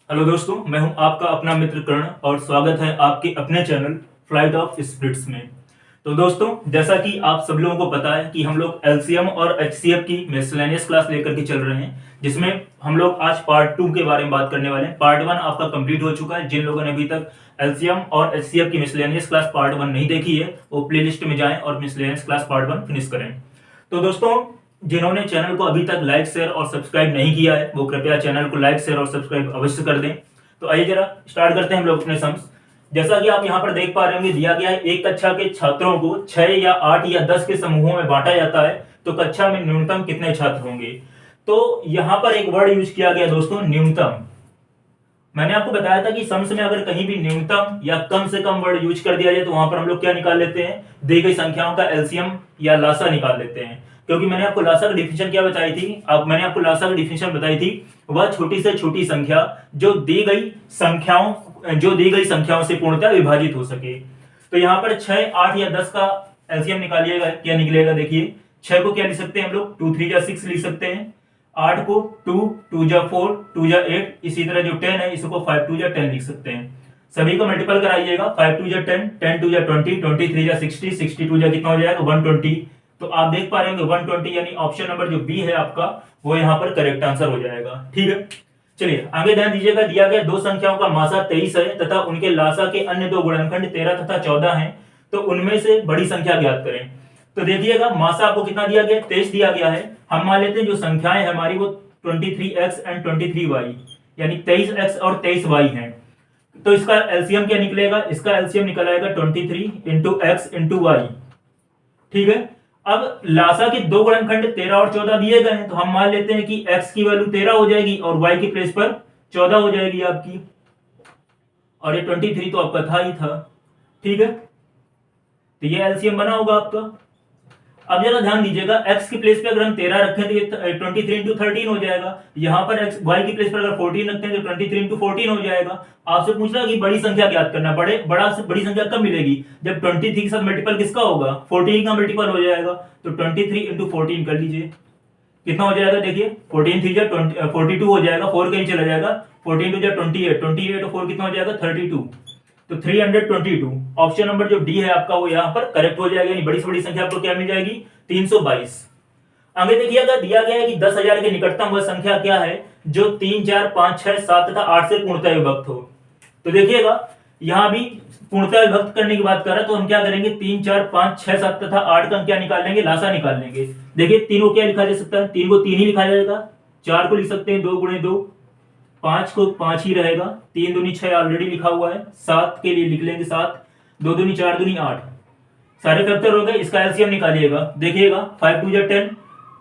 Hello दोस्तों, मैं हूं आपका अपना मित्र कर्ण और स्वागत है आपके अपने चैनल फ्लाइट ऑफ स्पिरिट्स में। तो दोस्तों, जैसा कि आप सब लोगों को पता है कि हम लोग एलसीएम और एचसीएफ की मिसलेनियस क्लास लेकर के चल रहे हैं, जिसमें हम लोग आज पार्ट 2 के बारे में बात करने वाले हैं। पार्ट 1 आपका कंप्लीट हो चुका है। जिन लोगों ने अभी तक एलसीएम और एचसीएफ की मिसलेनियस क्लास पार्ट 1 नहीं देखी है, वो प्लेलिस्ट में जाएं और मिसलेनियस क्लास पार्ट 1 फिनिश करें। तो दोस्तों, जिन्होंने चैनल को अभी तक लाइक शेयर और सब्सक्राइब नहीं किया है, वो कृपया चैनल को लाइक शेयर और सब्सक्राइब अवश्य कर दें। तो आइए जरा स्टार्ट करते हैं हम लोग अपने सम्स। जैसा कि आप यहाँ पर देख पा रहे होंगे, दिया गया है एक कक्षा के छात्रों को 6 या 8 या 10 के समूहों में बांटा जाता है, तो कक्षा में न्यूनतम कितने छात्र होंगे। तो यहाँ पर एक वर्ड यूज किया गया दोस्तों, न्यूनतम। मैंने आपको बताया था कि सम्स में अगर कहीं भी न्यूनतम या कम से कम वर्ड यूज कर दिया जाए तो वहां पर हम लोग क्या निकाल लेते हैं, दी गई संख्याओं का एलसीएम या लासा निकाल लेते हैं। क्योंकि मैंने आपको लासा की डिफिनेशन क्या बताई थी, अब मैंने आपको लासा की डिफिनेशन बताई थी, वह छोटी से छोटी संख्या जो दी गई संख्याओं से पूर्णतः विभाजित हो सके। तो यहाँ पर 6, 8 या 10 का एलसीएम निकालिएगा, क्या निकलेगा देखिए। 6 को क्या लिख सकते हैं हम लोग, 2 3 6 लिख सकते हैं। 8 को 2 2 4 2 8, इसी तरह जो 10 है इसको 5 2 10 लिख सकते हैं। सभी को मल्टीपल कराइएगा, 5 2 10 10 2 20 23 60 62 कितना हो जाएगा 120। तो आप देख पा रहे होंगे 120, यानी ऑप्शन नंबर जो बी है आपका, वो यहाँ पर करेक्ट आंसर हो जाएगा। ठीक है, चलिए आगे ध्यान दीजिएगा। दिया गया दो संख्याओं का मासा 23 है तथा उनके लासा के अन्य दो गुणनखंड 13 तथा 14 हैं, तो उनमें से बड़ी संख्या ज्ञात करें। तो देखिएगा, मासा आपको कितना दिया गया, 23 दिया गया है। हम मान लेते हैं जो संख्याएं है हमारी वो 23x एंड 23y, यानी 23x और 23y हैं। तो इसका एलसीएम क्या निकलेगा, इसका एलसीएम निकल आएगा 23 इंटू एक्स इंटू वाई। ठीक है, अब लासा के दो गुणनखंड 13 और 14 दिए गए हैं, तो हम मान लेते हैं कि x की वैल्यू 13 हो जाएगी और y की प्लेस पर 14 हो जाएगी आपकी, और ये 23 तो आपका था ही था। ठीक है, तो ये एलसीएम बना होगा आपका। अब जरा ध्यान दीजिएगा, x की प्लेस पे अगर हम 13 रखें तो ये 23 इंटू 13 हो जाएगा। यहाँ पर y की प्लेस पर अगर 14 रखते हैं तो 23 इंटू 14 हो जाएगा। आपसे पूछ रहा है कि बड़ी संख्या ज्ञात करना, बड़ी संख्या कब मिलेगी, जब 23 के साथ मल्टीपल किसका होगा, 14 का मल्टीपल हो जाएगा। तो 23 इंटू 14 कर लीजिए, कितना हो जाएगा देखिए, 14 3 जा 42 हो जाएगा, 4 कहीं चला जाएगा, 14 2 जा 28, 28 और 4 कितना हो जाएगा 32। तो 322 ऑप्शन नंबर जो डी है आपका वो यहाँ पर करेक्ट हो जाएगा, यानी बड़ी से बड़ी संख्या आपको क्या मिल जाएगी 322। आगे देखिएगा, दिया गया है कि 10,000 के निकटतम वह संख्या क्या है जो 3 4 5 6 7 तथा 8 से पूर्णतः विभक्त हो। तो देखिएगा, यहां भी पूर्णतः विभक्त करने की बात कर रहा है, तो हम क्या करेंगे, 3 4 5 6 7 तथा 8 का क्या निकाल लेंगे, लासा निकाल लेंगे। देखिए, 3 को क्या लिखा जा सकता है, 3 को 3 ही लिखा जाएगा। 4 को लिख सकते हैं 2 गुणे 2, 5 को 5 ही रहेगा, 3 दूनी 6 ऑलरेडी लिखा हुआ है, 7 के लिए लिख लेंगे 7, 2 दूनी 4 दूनी 8, सारे फैक्टर हो गए। इसका एलसीएम निकालिएगा, देखिएगा 5 2 जा 10,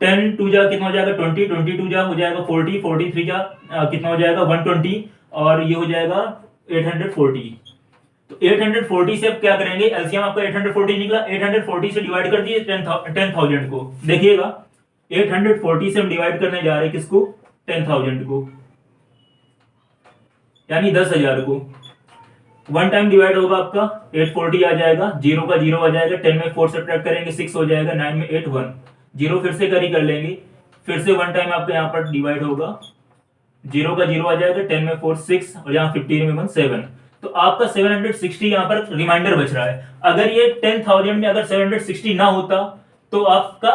10 2 जा कितना हो जाएगा 20, 20 2 जा हो जाएगा 40, 40 3 जा कितना हो जाएगा 120, और ये हो जाएगा 840। तो 840 से अब क्या करेंगे, एलसीएम आपका 840 निकला, 840 से डिवाइड कर दिए 10,000 को। देखिएगा, 840 से हम डिवाइड करने जा रहे हैं किसको, 10,000 को, यानी 10,000 को। वन टाइम डिवाइड होगा आपका 840 आ जाएगा, 0 का 0 आ जाएगा, 10 में 4 सब्ट्रैक्ट करेंगे 6 हो जाएगा, 9 में 8 1, 0 फिर से कैरी कर लेंगे, फिर से वन टाइम आपका यहाँ पर डिवाइड होगा, 0 का 0 आ जाएगा, 10 में 4 6 और यहाँ 15 में 1 7। तो आपका 760 यहाँ पर रिमाइंडर बच रहा है। अगर ये 10,000 में अगर 760 ना होता तो आपका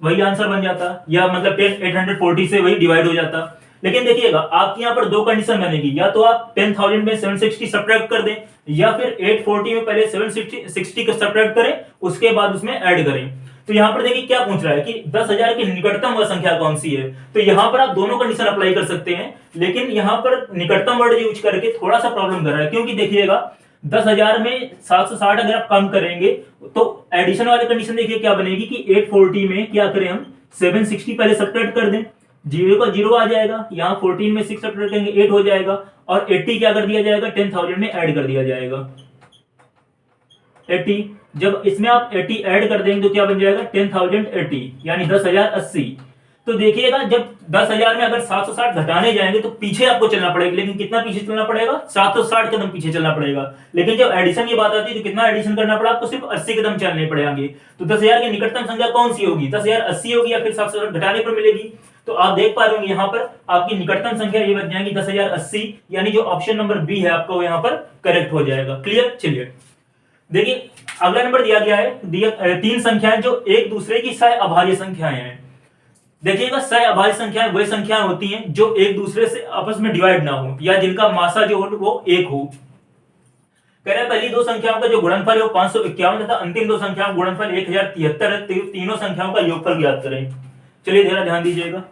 वही आंसर बन जाता, या मतलब 840 से वही डिवाइड हो जाता। लेकिन देखिएगा, आपकी यहाँ पर दो कंडीशन बनेगी, या तो आप 10,000 में 760 सब्ट्रैक्ट कर दें, या फिर 840 में पहले 760 का सब्ट्रैक्ट करें, उसके बाद उसमें ऐड करें। तो यहाँ पर देखिए क्या पूछ रहा है कि 10,000 की निकटतम वह संख्या कौन सी है। तो यहाँ पर आप दोनों कंडीशन अप्लाई कर सकते हैं, लेकिन यहाँ पर निकटतम वर्ड यूज करके थोड़ा सा प्रॉब्लम कर रहा है, क्योंकि देखिएगा 10,000 में 760 अगर आप कम करेंगे तो एडिशन वाली कंडीशन देखिए क्या बनेगी कि 840 में क्या करें हम 760 पहले सब्ट्रैक्ट कर दें, 0 का 0 आ जाएगा, यहाँ 14 में 6 सब्ट्रैक्ट करेंगे 8 हो जाएगा, और 80 क्या कर दिया जाएगा 10,000 में ऐड कर दिया जाएगा 80। जब इसमें आप 80 ऐड कर देंगे तो क्या बन जाएगा 10,080, यानी 10,080। तो देखिएगा, जब 10,000 में अगर 760 घटाने जाएंगे तो पीछे आपको चलना पड़ेगा, लेकिन कितना पीछे चलना पड़ेगा 760 कदम पीछे चलना पड़ेगा। लेकिन जब एडिशन की बात आती है तो कितना एडिशन करना पड़ा आपको, सिर्फ 80 कदम चलने पड़ेंगे। तो 10,000 की निकटतम संख्या कौन सी होगी, 10,080 होगी या फिर 760 घटाने पर मिलेगी। तो आप देख पा रहे होंगे यहाँ पर आपकी निकटतम संख्या ये बन जाएगी 10,080, यानी जो ऑप्शन नंबर बी है आपका वो यहाँ पर करेक्ट हो जाएगा। क्लियर। चलिए देखिए अगला नंबर दिया गया है, तीन संख्याएं जो एक दूसरे की सह अभाज्य संख्याएं हैं। देखिएगा सह अभाज्य संख्याएं वही संख्याएं होती हैं जो एक दूसरे से आपस में डिवाइड ना हो या जिनका मासा जो हो वो एक हो। कह रहा है पहली दो संख्याओं का जो गुणनफल है वो 551 तथा अंतिम दो संख्याओं का गुणनफल 1073 है। तीनों संख्याओं का योगफल ज्ञात करें। चलिए जरा ध्यान दीजिएगा।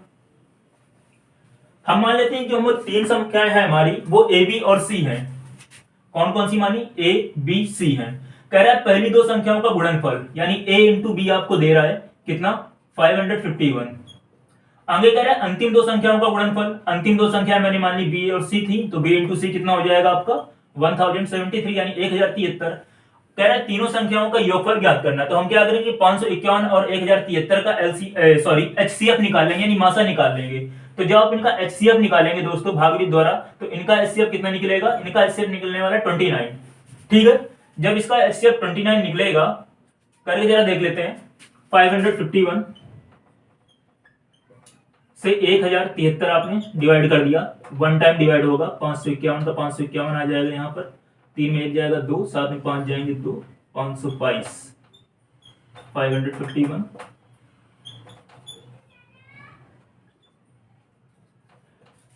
हम मान लेते हैं जो हम तीन संख्याएं हैं हमारी वो ए बी और सी हैं। कौन कौन सी मानी? ए बी सी हैं। कह रहा है पहली दो संख्याओं का गुणनफल यानी ए इंटू बी आपको दे रहा है कितना? 551। आगे कह रहा है अंतिम दो संख्याओं का गुणनफल। अंतिम दो संख्या मैंने मान ली बी और सी थी, तो बी इंटू सी कितना हो जाएगा आपका? 1073 यानी 1073। कह रहा है तीनों संख्याओं का योगफल ज्ञात करना। तो हम क्या करेंगे? 551 और 1073 का एचसीएफ निकाल लेंगे यानी मासा निकाल लेंगे। तो जब आप इनका एचसीएफ निकालेंगे दोस्तों भागवित द्वारा, तो इनका एचसीएफ कितना निकलेगा? इनका एचसीएफ निकलने वाला 29। ठीक है। जब इसका एचसीएफ 29 निकलेगा, करके जरा देख लेते हैं। 551 से 1073 आपने डिवाइड कर दिया, वन टाइम डिवाइड होगा। 551 का 551 आ जाएगा यहाँ पर, 3 में 1 जाएगा 2, साथ में 5 जाएंगे 2, 522। 551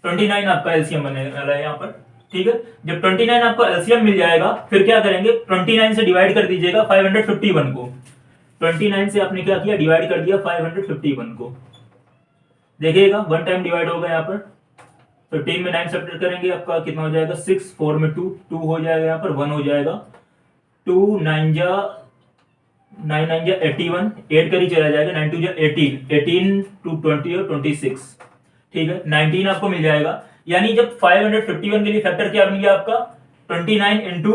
29 आपका एलसीएम बनने वाला है यहाँ पर। ठीक है। जब 29 आपको एलसीएम मिल जाएगा, फिर क्या करेंगे? 29 से डिवाइड कर दीजिएगा 551 को। 29 से आपने क्या किया? डिवाइड कर दिया 551 को। देखिएगा वन टाइम डिवाइड होगा यहाँ पर। 15 में 9 सब्ट्रैक्ट करेंगे, आपका कितना हो जाएगा? 6, 4 में 2, 2 हो जाएगा यहाँ पर, 1 हो जाएगा। 2 9 जा 9 9 जा 81, 8 कर ही चला जाएगा। 9 2 जा 18, 18 टू 20 और 26। ठीक है। 19 आपको मिल जाएगा। यानी जब 551 के लिए फैक्टर क्या बन गया आपका? 29 इंटू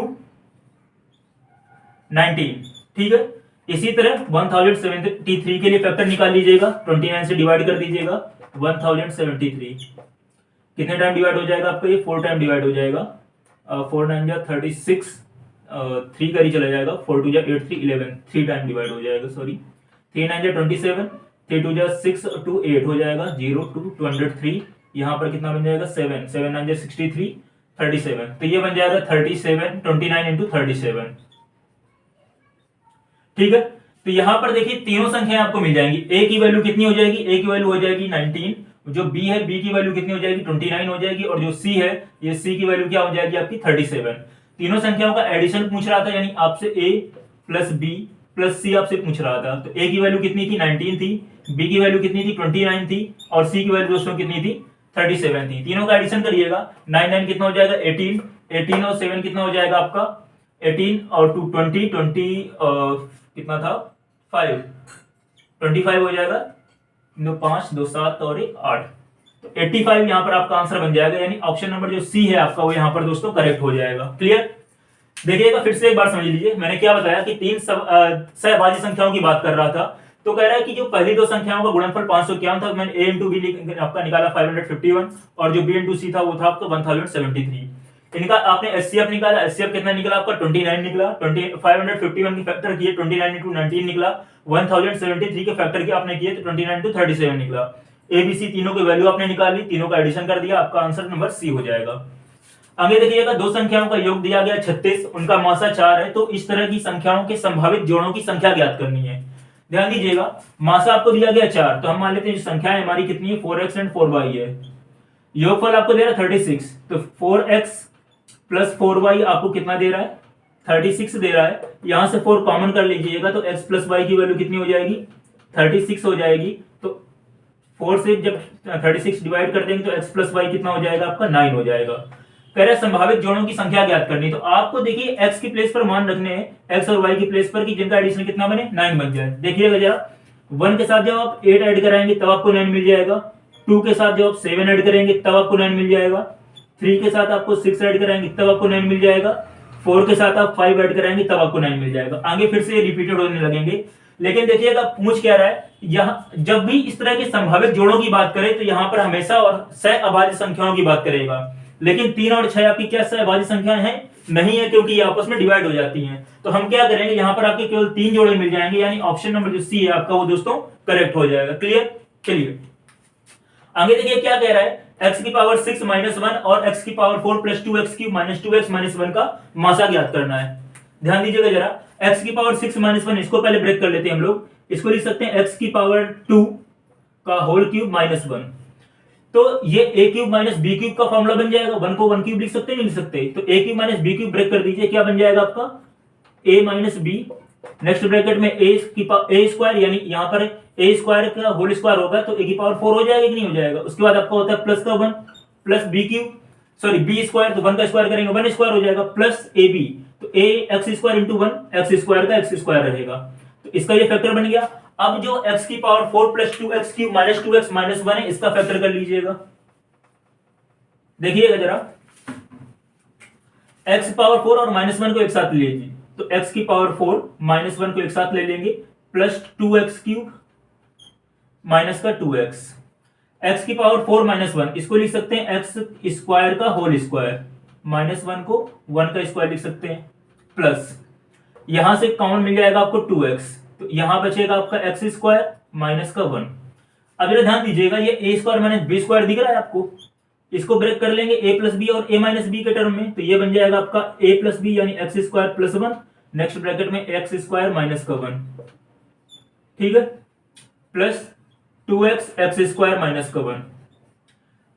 19। ठीक है। इसी तरह 1073 के लिए फैक्टर निकाल लीजिएगा, 29 से डिवाइड कर दीजिएगा 1073। कितने टाइम डिवाइड हो जाएगा आपका? ये 4 टाइम डिवाइड हो जाएगा। 4 9 जा 36, 3 कर ही चला जाएगा। 4 2 जा 8 3 11, 3 टाइम डिवाइड हो जाएगा। सॉरी, 3 9 जा 27, 3 2 जा 6 2 8 हो जाएगा। 0 2 203, यहाँ पर कितना बन जाएगा? 7 7 9 जा 63, 37। तो ये बन जाएगा 37, 29 इंटू 37। ठीक है। तो यहां पर देखिए तीनों संख्याएं आपको मिल जाएंगी। ए की वैल्यू कितनी हो जाएगी? ए की वैल्यू हो जाएगी 19। जो बी है, बी की वैल्यू कितनी हो जाएगी? 29 हो जाएगी। और जो सी है, ये सी की वैल्यू क्या हो जाएगी आपकी? 37। तीनों संख्याओं का एडिशन पूछ रहा था, यानी आपसे ए प्लस बी प्लस सी आपसे पूछ रहा था। तो ए की वैल्यू कितनी थी? 19 थी। बी की वैल्यू कितनी थी? 29 थी। और सी की वैल्यू दोस्तों कितनी थी? 37 थी। तीनों का एडिशन करिएगा। 9 9 कितना हो जाएगा? 18। 18 और 7 कितना हो जाएगा आपका? 18 और 2 20 कितना था? 5, 25 हो जाएगा। 2 5 2 7 और 1 8, तो 85 यहाँ पर आपका आंसर बन जाएगा। यानी ऑप्शन नंबर जो सी है आपका वो यहाँ पर दोस्तों करेक्ट हो जाएगा। क्लियर। देखिएगा फिर से एक बार समझ लीजिए। मैंने क्या बताया कि तीन सहभाज्य संख्याओं की बात कर रहा था। तो कह रहा है कि जो पहली दो संख्याओं का गुणनफल 551 था, मैंने ए इंटू बी आपका निकाला 551, और जो बी इंटू सी था वो था आपका 1073। इनका आपने एचसीएफ निकाला। एचसीएफ कितना निकला आपका? 29 निकला। 551 के फैक्टर किए, 29 इंटू 19 निकला। 1073 के फैक्टर किए आपने किए, तो 29 इंटू 37 निकला। एबीसी तीनों की वैल्यू आपने निकाली, तीनों का एडिशन कर दिया, आपका आंसर नंबर सी हो जाएगा। आगे देखिएगा, दो संख्याओं का योग दिया गया 36, उनका मासा 4 है। तो इस तरह की संख्याओं के संभावित जोड़ों की संख्या ज्ञात करनी है। ध्यान दीजिएगा, मासा आपको दिया गया 4, तो हम मान लेते हैं संख्या हमारी कितनी है? 4x एंड 4y है। योगफल आपको दे रहा है 36, तो 4x प्लस 4y आपको कितना दे रहा है? 36 दे रहा है। यहां से 4 कॉमन कर लीजिएगा, तो x प्लस y की वैल्यू कितनी हो जाएगी? 36 हो जाएगी। तो 4 से जब 36 डिवाइड कर देंगे तो x प्लस y कितना हो जाएगा आपका? 9 हो जाएगा। कह रहे संभावित जोड़ों की संख्या ज्ञात करनी, तो आपको देखिए x की प्लेस पर मान रखने हैं, x और y की प्लेस पर, कि जिनका एडिशन कितना बने? 9 बन जाए। देखिएगा जरा, 1 के साथ जब आप 8 ऐड कराएंगे तब आपको 9 मिल जाएगा। 2 के साथ जब आप 7 ऐड करेंगे तब आपको 9 मिल जाएगा। 3 के साथ आपको 6 ऐड कराएंगे तब आपको 9 मिल जाएगा। 4 के साथ आप 5 ऐड कराएंगे तब आपको 9 मिल जाएगा। आगे फिर से रिपीटेड होने लगेंगे। लेकिन देखिएगा पूछ क्या रहा है, यहाँ जब भी इस तरह के संभावित जोड़ों की बात करें तो यहाँ पर हमेशा और सहअभाज्य संख्याओं की बात करेगा। लेकिन 3 और 6 आपकी क्या सहअभाज्य संख्याएं हैं? नहीं है, क्योंकि ये आपस में डिवाइड हो जाती हैं। तो हम क्या करेंगे, यहाँ पर आपके केवल 3 जोड़े मिल जाएंगे, यानी ऑप्शन नंबर जो सी है आपका वो दोस्तों करेक्ट हो जाएगा। क्लियर। चलिए आगे देखिए क्या कह रहा है, x की पावर 6 माइनस 1 और x की power 4 plus 2x cube minus 2x minus 1 का मासा ज्ञात करना है। ध्यान दीजिएगा जरा, x की पावर 6 माइनस 1 इसको पहले ब्रेक कर लेते हैं हम लोग, इसको लिख सकते हैं x की पावर 2 का होल क्यूब माइनस 1। तो ये a cube minus b cube का फॉर्मूला बन जाएगा, 1 को 1 क्यूब लिख सकते हैं, नहीं लिख सकते, तो a cube minus b cube break कर दीजिए, क्या बन जाएगा आपका a minus b, next bracket में a स्क्वायर, यानी यहाँ पर a स्क्वायर का होल स्क्वायर होगा तो a की पावर 4 हो जाएगा कि नहीं हो जाएगा। उसके बाद आपका होता है प्लस का 1 plus b cube, sorry b square, तो 1 का स्क्वायर करेंगे 1 स्क्वायर हो जाएगा, प्लस ab, तो a x square into 1 x square का एक्स स्क्वायर रहेगा, तो इसका ये फैक्टर बन गया। अब जो x की power 4 plus 2x cube minus 2x minus 1 है, इसका फैक्टर कर लीजिएगा। देखिएगा जरा, x पावर 4 और माइनस 1 को एक साथ ले लीजिए, तो x की पावर 4 माइनस 1 को एक साथ ले लेंगे, प्लस 2x क्यूब माइनस का 2x, x की पावर 4 माइनस 1 इसको लिख सकते हैं x स्क्वायर का होल स्क्वायर, माइनस 1 को 1 का स्क्वायर लिख सकते हैं, प्लस यहां से कॉमन मिल जाएगा आपको 2x, तो यहां बचेगा आपका x स्क्वायर माइनस का 1। अब जरा ध्यान दीजिएगा, ये a square minus b square दिख रहा है आपको, इसको ब्रेक कर लेंगे a प्लस बी और a माइनस बी के टर्म में, तो ये बन जाएगा आपका a प्लस बी यानी x square plus 1, next bracket में एक्स स्क्वायर माइनस का 1, ठीक है, plus 2x x square minus का 1।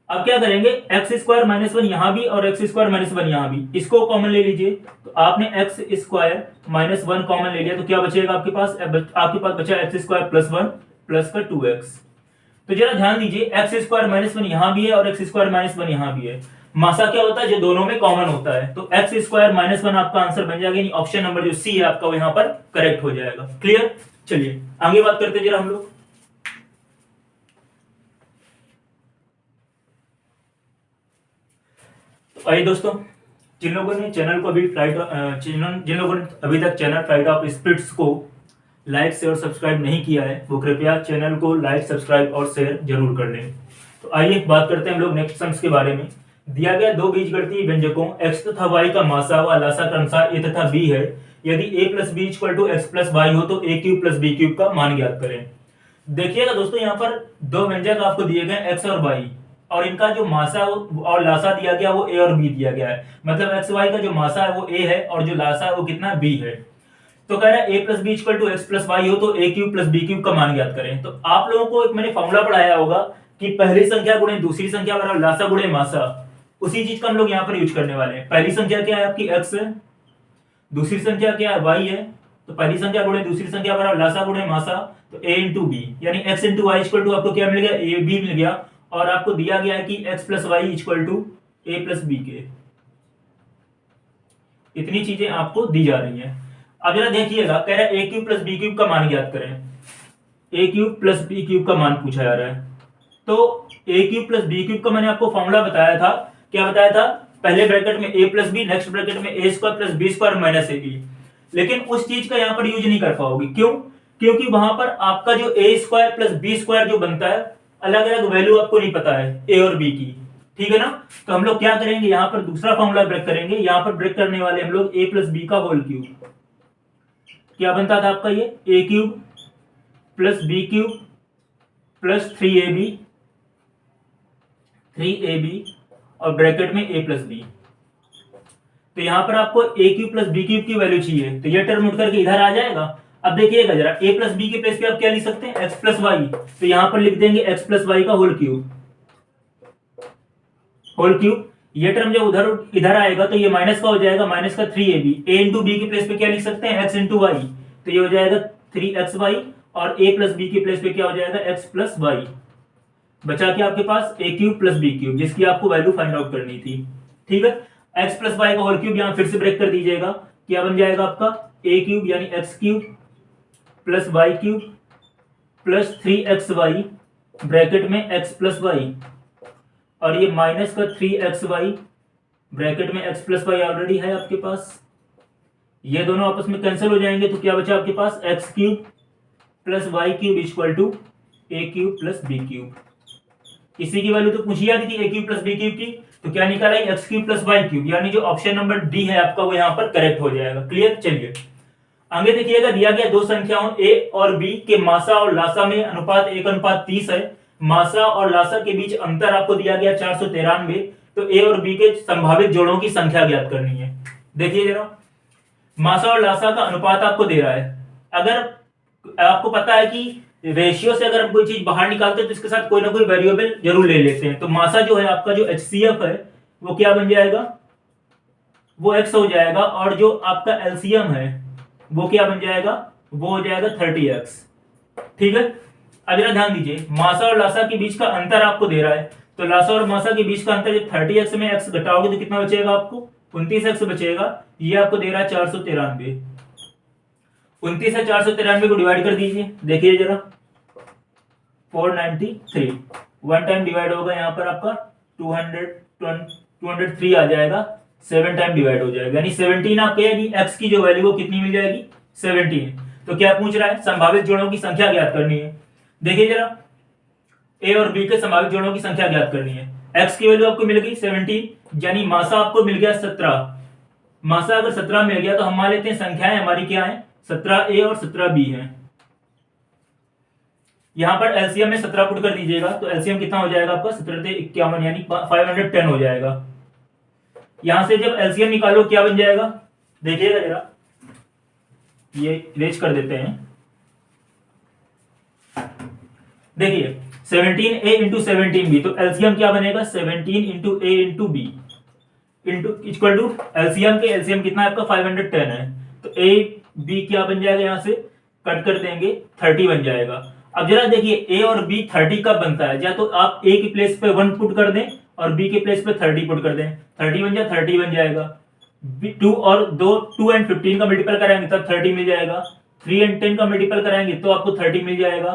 अब क्या करेंगे, एक्स स्क्वायर माइनस 1 यहां भी और एक्स स्क्वायर माइनस 1 यहां भी, इसको कॉमन ले लीजिए, तो आपने एक्स स्क्वायर माइनस 1 कॉमन ले लिया, तो क्या बचेगा आपके पास, आपके पास बचा एक्स स्क्वायर प्लस 1 प्लस का 2x। तो जरा ध्यान दीजिए, एक्स स्क्वायर माइनस 1 यहां भी है और एक्स स्क्वायर माइनस 1 यहां भी है, मासा क्या होता है जो दोनों में कॉमन होता है, तो एक्स स्क्वायर माइनस 1 आपका आंसर बन जाएगा, यानी ऑप्शन नंबर जो सी है आपका वो यहां पर करेक्ट हो जाएगा। क्लियर, चलिए आगे बात करते जरा हम लोग। तो आइए दोस्तों, जिन लोगों ने चैनल को अभी जिन लोगों ने अभी तक चैनल फ्लाइट ऑफ स्पिरिट्स को लाइक शेयर और सब्सक्राइब नहीं किया है, वो कृपया चैनल को लाइक सब्सक्राइब और शेयर जरूर कर लें। तो आइए बात करते हैं हम लोग नेक्स्ट सम्स के बारे में। दिया गया दो बीजगणितीय व्यंजकों x तथा y का मासा व लासा क्रमशः a तथा b है, यदि a plus B equal to X plus Y हो तो a cube plus B cube का मान ज्ञात करें। देखिएगा दोस्तों, यहाँ पर दो व्यंजक आपको दिए गए x और y, और इनका जो मासा और लासा दिया गया वो a और b दिया गया है, मतलब एक्स वाई का जो मासा है वो a है और जो लासा है वो कितना b है। तो कह रहा है a plus B equal to X plus Y हो तो a cube plus B cube का मान ज्ञात करें। तो आप लोगों को एक मैंने फॉर्मूला पढ़ाया होगा कि पहली संख्या गुणे दूसरी संख्या बराबर लासा गुणे मासा, उसी चीज का हम लोग यहाँ पर यूज करने वाले हैं। पहली संख्या क्या है आपकी x है, दूसरी संख्या क्या है y है, तो पहली संख्या गुणे दूसरी संख्या बराबर लासा गुणे मासा, तो a इंटू बी, यानी x into Y equal to आपको क्या मिल गया, a b मिल गया, और आपको दिया गया है कि x plus Y equal to a plus B के, इतनी चीजें आपको दी जा रही हैं। अब जरा देखिएगा, कह रहा है a cube plus B cube का मान ज्ञात करें, a cube plus B cube का मान पूछा जा रहा है। तो a cube plus B cube का मैंने आपको फॉर्मूला बताया था, क्या बताया था, पहले ब्रैकेट में a plus B, next bracket में a square plus B square minus ab, लेकिन उस चीज का यहाँ पर यूज नहीं कर पाओगे, क्यों, क्योंकि वहां पर आपका जो a square plus B square जो बनता है, अलग अलग वैल्यू आपको नहीं पता है a और b की, ठीक है ना। तो हम लोग क्या करेंगे, यहाँ पर दूसरा फॉर्मूला ब्रेक करेंगे, यहाँ पर ब्रेक करने वाले हम लोग a प्लस बी का होल क्यूब, क्या बनता था आपका ये a cube plus B cube plus 3ab और ब्रैकेट में a प्लस बी। तो यहां पर आपको a cube plus B cube की वैल्यू चाहिए, तो ये टर्म उठ करके इधर आ जाएगा। अब देखिएगा जरा, a प्लस बी के प्लेस पे आप क्या लिख सकते हैं, x प्लस वाई, तो यहां पर लिख देंगे x प्लस वाई का होल क्यूब, ये टर्म जब उधर इधर आएगा तो ये माइनस का हो जाएगा, माइनस का 3ab, a इंटू बी के प्लेस पे क्या लिख सकते हैं, x इंटू वाई, तो ये हो जाएगा 3xy, और a प्लस बी के प्लेस पे क्या हो जाएगा, x प्लस वाई, बचा क्या आपके पास a cube plus B cube, जिसकी आपको वैल्यू फाइंड आउट करनी थी, ठीक है। x प्लस वाई का होल क्यूब यहां फिर से ब्रेक कर दीजिएगा, क्या बन जाएगा आपका a क्यूब यानी x cube plus Y cube plus 3xy bracket में x प्लस वाई, और ये माइनस का 3xy ब्रैकेट में x प्लस वाई ऑलरेडी है आपके पास, ये दोनों आपस में कैंसिल हो जाएंगे, तो क्या बचा आपके पास x cube plus Y cube equal to a cube plus B cube. इसी की वैल्यू तो पूछी जाती थी a cube plus B cube की, तो क्या निकाला x cube plus Y cube, यानी जो ऑप्शन नंबर डी है आपका वो यहाँ पर करेक्ट हो जाएगा। क्लियर, चलिए आगे देखिएगा, दिया गया दो संख्याओं a और b के मासा और लासा में अनुपात 1:30 है, मासा और लासा के बीच अंतर आपको दिया गया 493, तो ए और बी के संभावित जोड़ों की संख्या ज्ञात करनी है। देखिए जरा, मासा और लासा का अनुपात आपको दे रहा है। अगर आपको पता है कि रेशियो से अगर हम कोई चीज बाहर निकालते हैं तो इसके साथ कोई ना कोई वेरिएबल जरूर ले लेते हैं। तो मासा जो है आपका, जो HCF है, वो क्या बन जाएगा, वो x हो जाएगा, और जो आपका LCM है वो क्या बन जाएगा, वो हो जाएगा 30x। ठीक है, अब जरा ध्यान दीजिए, मासा और लासा के बीच का अंतर आपको दे रहा है, तो लासा और मासा के बीच का अंतर जब 30x में x घटाओगे तो कितना बचेगा आपको, 29x बचेगा। ये आपको दे रहा है 493। 29 से 493 को डिवाइड कर दीजिए, देखिए जरा 493, वन टाइम डिवाइड होगा यहाँ पर आपका 203 आ जाएगा, 7 टाइम डिवाइड हो जाएगा, यानी 17 आपको, यानी x की जो वैल्यू वो कितनी मिल जाएगी, 17। तो क्या पूछ रहा है, संभावित जोड़ों की संख्या ज्ञात करनी है। देखिए जरा, a और b के संभावित जोड़ों की संख्या ज्ञात करनी है। x की वैल्यू आपको मिल गई 17, यानी मासा आपको मिल गया 17। मासा अगर 17 मिल गया तो हम मान लेते हैं संख्याएं हमारी क्या है, 17a और 17b है। यहां पर एलसीएम में 17 पुट कर दीजिएगा, तो एलसीएम कितना हो जाएगा आपका, 17 से 51, यानी 510 हो जाएगा। यहां से जब एलसीएम निकालो क्या बन जाएगा, देखिएगा जरा, ये इरेज कर देते हैं। देखिए 17a इंटू 17b, तो एलसीएम क्या बनेगा, 17 into a into b into equal to LCM के एलसीएम कितना है आपका 510 है, तो a b क्या बन जाएगा, यहां से कट कर देंगे 30 बन जाएगा। अब जरा देखिए a और b 30 कब बनता है, या तो आप a की प्लेस पे 1 पुट कर दें और b के प्लेस पे 30 पुट कर दें, 30 बन जाए 30 बन जाएगा। 2 और 2 एंड 15 का मल्टीपल कराएंगे तब 30 मिल जाएगा। 3 एंड 10 का मल्टीपल कराएंगे तो आपको 30 मिल जाएगा।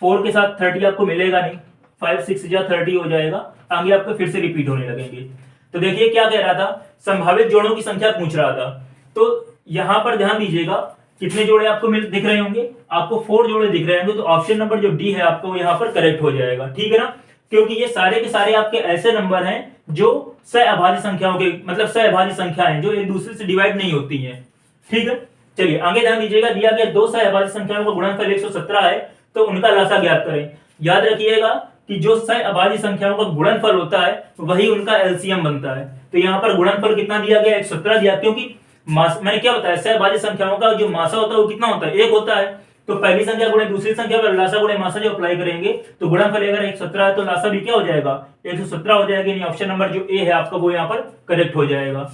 4 के साथ 30 आपको मिलेगा नहीं, 5 6 या 30 हो जाएगा। आगे आपको फिर से रिपीट होने लगेंगे। तो देखिए क्या कह रहा था, संभावित जोड़ों की संख्या पूछ रहा था। तो यहां पर ध्यान दीजिएगा, कितने जोड़े आपको दिख रहे होंगे, आपको 4 जोड़े दिख रहे होंगे, तो ऑप्शन नंबर जो डी है आपको वो यहाँ पर करेक्ट हो जाएगा। ठीक है ना, क्योंकि ये सारे के सारे आपके ऐसे नंबर हैं जो सहअभाज्य संख्याओं के, मतलब सहअभाज्य संख्याएं जो एक दूसरे से डिवाइड नहीं होती हैं। ठीक है, चलिए आगे ध्यान दीजिएगा, दिया गया दो सहअभाज्य संख्याओं का गुणनफल 117 है, तो उनका लासा ज्ञात करें। याद रखिएगा कि जो सहअभाज्य संख्याओं का गुणनफल होता है वही उनका एलसीएम बनता है। तो यहाँ पर गुणनफल कितना दिया गया, 117 दिया, क्योंकि मैंने क्या बताया, सहअभाज्य संख्याओं का जो मासा होता है वो कितना होता है, 1 होता है। तो पहली संख्या गुणे दूसरी संख्या पर लासा गुणे मासा जो अप्लाई करेंगे, तो गुणनफल अगर 117 है तो लासा भी क्या हो जाएगा, 117 हो जाएगा। यानी ऑप्शन नंबर जो ए है आपका वो यहाँ पर करेक्ट हो जाएगा।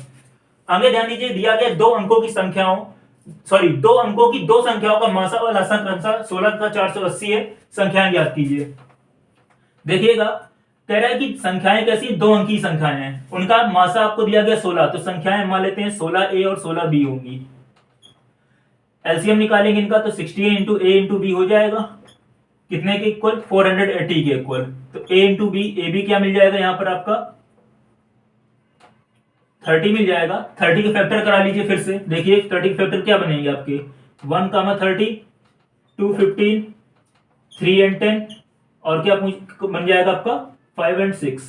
आगे ध्यान दीजिए, दिया गया 2 अंकों की संख्याओं, सॉरी 2 अंकों की 2 संख्याओं का मासा और लासा क्रमशः 16 तथा 480 है, संख्याएं ज्ञात कीजिए। देखिएगा कह रहा है कि संख्याएं कैसी, 2 अंकी संख्याएं हैं, उनका मासा आपको दिया गया 16, तो संख्याएं मान लेते हैं 16a और 16b होंगी। एलसीएम निकालेंगे इनका, तो 16 इंटू a इंटू b हो जाएगा, कितने के इक्वल, 480 के इक्वल। तो a into B, A B क्या मिल जाएगा यहाँ पर आपका 30 मिल जाएगा। 30 के फैक्टर करा लीजिए फिर से, देखिए 30 के फैक्टर क्या बनेंगे आपके, 1, 30, 2, 15, 3 एंड 10, और क्या बन जाएगा आपका 5 एंड 6।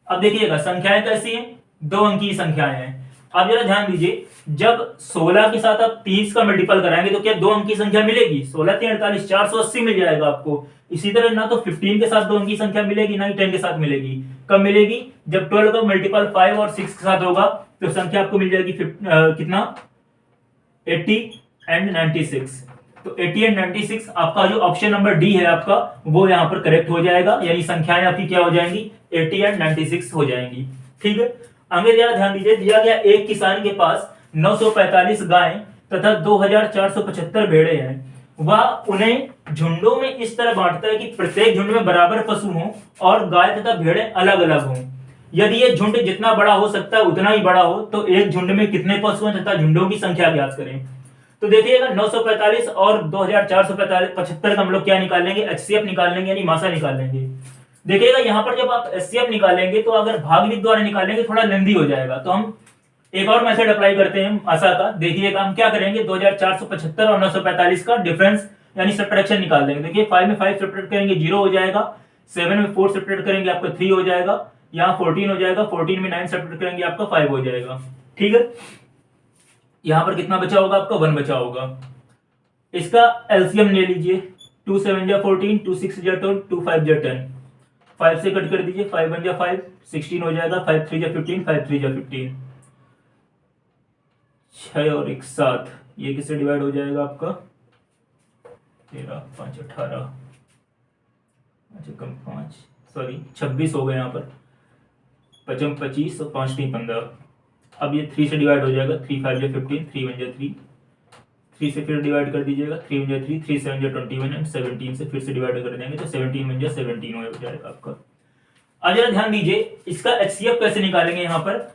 अब देखिएगा संख्याएं कैसी हैं, 2 अंकीय संख्याएं हैं। अब जरा ध्यान दीजिए, जब 16 के साथ आप 30 का मल्टीपल कराएंगे तो क्या 2 अंकीय संख्या मिलेगी, 16 3 48, 480 मिल जाएगा आपको। इसी तरह ना तो 15 के साथ 2 अंकीय संख्या मिलेगी, ना ही 10 के साथ मिलेगी। कब मिलेगी, जब 12 का मल्टीपल 5 और 6 के साथ होगा, तो संख्या आपको मिल जाएगी कितना, 80 एंड 96। तो 80 एंड 96 आपका जो ऑप्शन नंबर डी है आपका वो यहाँ पर करेक्ट हो जाएगा, यानी संख्याएं आपकी क्या हो जाएंगी, 80 एंड 96 हो जाएंगी। ठीक है, आगे जरा ध्यान दीजिए, दिया गया एक किसान के पास 945 गायें तथा 2475 भेड़े हैं। वह उन्हें झुंडों में इस तरह बांटता है कि प्रत्येक झुंड में बराबर पशु हों और गाय तथा भेड़े अलग अलग हों। यदि ये झुंड जितना बड़ा हो सकता है उतना ही बड़ा हो, तो एक झुंड में कितने पशु हैं तथा झुंडों की संख्या ज्ञात करें। तो देखिएगा 945 और 2475 का हम लोग क्या निकालेंगे, एचसीएफ निकाल लेंगे, यानी मासा निकाल लेंगे। देखिएगा यहाँ पर जब आप एचसीएफ निकालेंगे तो अगर भागनिक द्वारा निकालेंगे थोड़ा लेंदी हो जाएगा, तो हम एक और मेथड अप्लाई करते हैं मासा का। देखिएगा हम क्या करेंगे, 2475 और 945 का डिफरेंस यानी सब्ट्रैक्शन निकाल देंगे। देखिए 5 में 5 सब्ट्रैक्ट करेंगे 0 हो जाएगा, 7 में 4 सब्ट्रैक्ट करेंगे आपका 3 हो जाएगा, यहाँ 14 हो जाएगा, 14 में 9 सब्ट्रैक्ट करेंगे आपका 5 हो जाएगा। ठीक है, यहाँ पर कितना बचा होगा आपका, 1 बचा होगा। इसका एलसीएम ले लीजिए, 2 7 जा 14, 2 6 जा 12, 2 5 जा 10, 5 से कट कर दीजिए, 5 1 जा 5, 16 हो जाएगा, 5 3 जा 15, 5 3 जा 15, 6 और 1 7, ये किससे डिवाइड हो जाएगा आपका 13 5 18, अच्छा कम 5 सॉरी 26 हो गए यहाँ पर, 55 25 और 5 3 15। अब ये 3 से डिवाइड हो जाएगा, 3 5 जा 15, 3 1 जा 3, 3 से फिर डिवाइड कर दीजिएगा, 3 1 जा 3, 3 7 जा 21 एंड 17 से फिर से डिवाइड कर देंगे तो 17 1 जा 17 हो जाएगा आपका। अब जरा ध्यान दीजिए इसका एचसीएफ कैसे निकालेंगे। यहाँ पर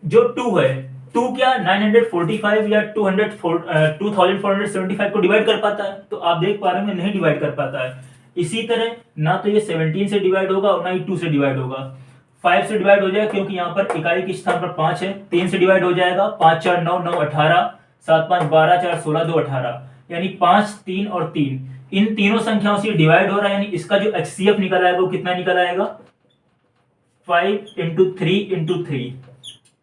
जो 2 है, 2 क्या 945 या 2475 को डिवाइड कर पाता है? तो आप देख पा रहे हैं नहीं डिवाइड कर पाता है। इसी तरह ना तो ये 17 से डिवाइड होगा और ना ही 2 से डिवाइड होगा। 5 से डिवाइड हो जाएगा क्योंकि यहाँ पर इकाई के स्थान पर 5 है। 3 से डिवाइड हो जाएगा, 5 4 9 9 18, 7 5 12, 4 16 2 18, यानी 5 3 और 3 इन तीनों संख्याओं से डिवाइड हो रहा है, यानी इसका जो एचसीएफ निकल आएगा वो कितना निकल आएगा 5 इंटू 3 इंटू 3,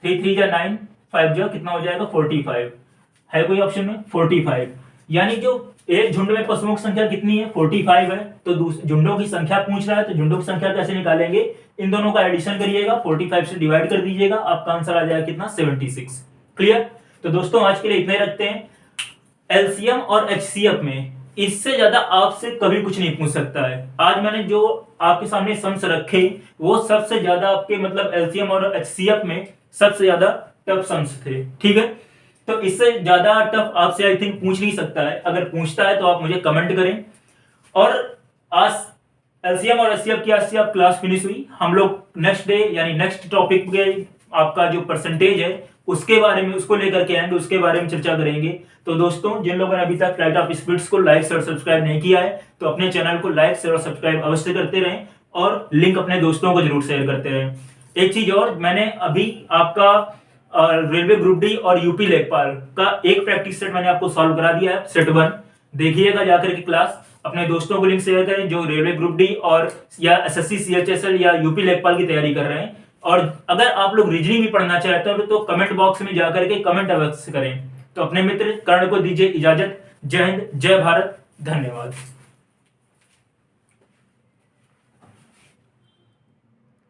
3 3 जा 9, 5 जा कितना हो जाएगा 45 है कोई ऑप्शन में 45, यानी जो एक झुंड में पशुओं की संख्या कितनी है 45 है। तो झुंडों की संख्या पूछ रहा है तो झुंडों की संख्या कैसे निकालेंगे, इन दोनों का एडिशन करिएगा, 45 से डिवाइड कर दीजिएगा, आपका आंसर आ जाएगा कितना 76। क्लियर। तो दोस्तों आज के लिए इतना ही रखते हैं। एलसीएम और एचसीएफ में इससे ज्यादा आपसे कभी कुछ नहीं पूछ सकता है। आज मैंने जो आपके सामने सम्स रखे वो सबसे ज्यादा आपके मतलब एलसीएम और एचसीएफ में सबसे ज्यादा टफ सम्स थे, ठीक है। तो इससे ज्यादा टफ आपसे आई थिंक पूछ नहीं सकता है। अगर पूछता है तो आप मुझे कमेंट करें। और आज एलसीएम और एचसीएफ की आज से आप क्लास फिनिश हुई। हम लोग नेक्स्ट डे यानी नेक्स्ट टॉपिक पे आपका जो परसेंटेज है उसके बारे में उसको लेकर के आएंगे, उसके बारे में चर्चा करेंगे। तो दोस्तों जिन लोगों ने अभी तक फ्लाइट ऑफ स्पिरिट्स को लाइक और सब्सक्राइब नहीं किया है तो अपने चैनल को लाइक और सब्सक्राइब अवश्य करते रहें और लिंक अपने दोस्तों को जरूर शेयर करते रहें। एक चीज और, मैंने अभी आपका रेलवे ग्रुप डी और यूपी लेखपाल का एक प्रैक्टिस सेट मैंने आपको सॉल्व करा दिया है, सेट 1 देखिएगा जाकर के क्लास, अपने दोस्तों को लिंक शेयर करें जो रेलवे ग्रुप डी और या एसएससी सीएचएसएल या यूपी लेखपाल की तैयारी कर रहे हैं। और अगर आप लोग रीजनिंग भी पढ़ना चाहते हो तो कमेंट बॉक्स में जाकर के कमेंट अवश्य करें। तो अपने मित्र कर्ण को दीजिए इजाजत। जय हिंद, जय भारत, धन्यवाद।